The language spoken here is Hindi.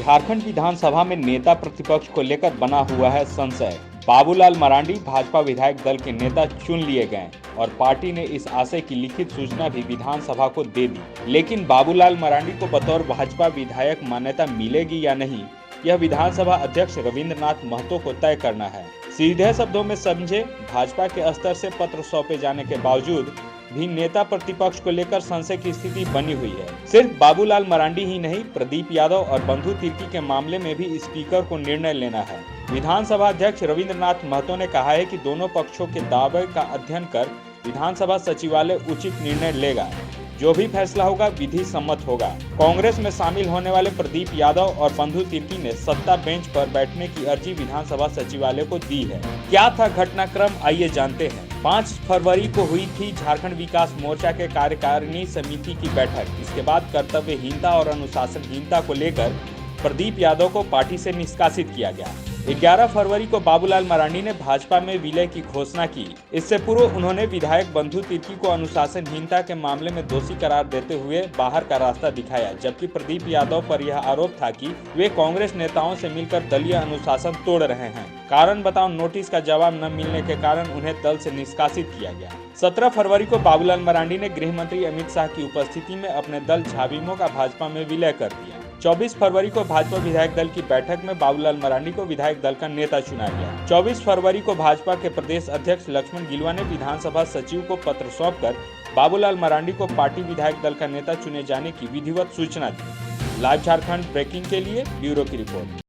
झारखंड विधानसभा में नेता प्रतिपक्ष को लेकर बना हुआ है संशय। बाबूलाल मरांडी भाजपा विधायक दल के नेता चुन लिए गए और पार्टी ने इस आशय की लिखित सूचना भी विधानसभा को दे दी। लेकिन बाबूलाल मरांडी को बतौर भाजपा विधायक मान्यता मिलेगी या नहीं, यह विधानसभा अध्यक्ष रविंद्रनाथ महतो को तय करना है। सीधे शब्दों में समझे, भाजपा के स्तर से पत्र सौंपे जाने के बावजूद भी नेता प्रतिपक्ष को लेकर संशय की स्थिति बनी हुई है। सिर्फ बाबूलाल मरांडी ही नहीं, प्रदीप यादव और बंधु तिर्की के मामले में भी स्पीकर को निर्णय लेना है। विधानसभा अध्यक्ष रविंद्रनाथ महतो ने कहा है कि दोनों पक्षों के दावे का अध्ययन कर विधानसभा सचिवालय उचित निर्णय लेगा। जो भी फैसला होगा विधि सम्मत होगा। कांग्रेस में शामिल होने वाले प्रदीप यादव और बंधु तिर्की ने सत्ता बेंच पर बैठने की अर्जी विधानसभा सचिवालय को दी है। क्या था घटनाक्रम, आइए जानते हैं। 5 फरवरी को हुई थी झारखंड विकास मोर्चा के कार्यकारिणी समिति की बैठक। इसके बाद कर्तव्यहीनता और अनुशासनहीनता को लेकर प्रदीप यादव को पार्टी से निष्कासित किया गया। 11 फरवरी को बाबूलाल मरांडी ने भाजपा में विलय की घोषणा की। इससे पूर्व उन्होंने विधायक बंधु तिर्की को अनुशासनहीनता के मामले में दोषी करार देते हुए बाहर का रास्ता दिखाया, जबकि प्रदीप यादव पर यह आरोप था कि वे कांग्रेस नेताओं से मिलकर दलीय अनुशासन तोड़ रहे हैं। कारण बताओ नोटिस का जवाब न मिलने के कारण उन्हें दल से निष्कासित किया गया। 17 फरवरी को बाबूलाल मरांडी ने गृह मंत्री अमित शाह की उपस्थिति में अपने दल झाविमो का भाजपा में विलय कर दिया। 24 फरवरी को भाजपा विधायक दल की बैठक में बाबूलाल मरांडी को विधायक दल का नेता चुना गया। 24 फरवरी को भाजपा के प्रदेश अध्यक्ष लक्ष्मण गिलुआ ने विधानसभा सचिव को पत्र सौंपकर बाबूलाल मरांडी को पार्टी विधायक दल का नेता चुने जाने की विधिवत सूचना दी। लाइव झारखंड ब्रेकिंग के लिए ब्यूरो की रिपोर्ट।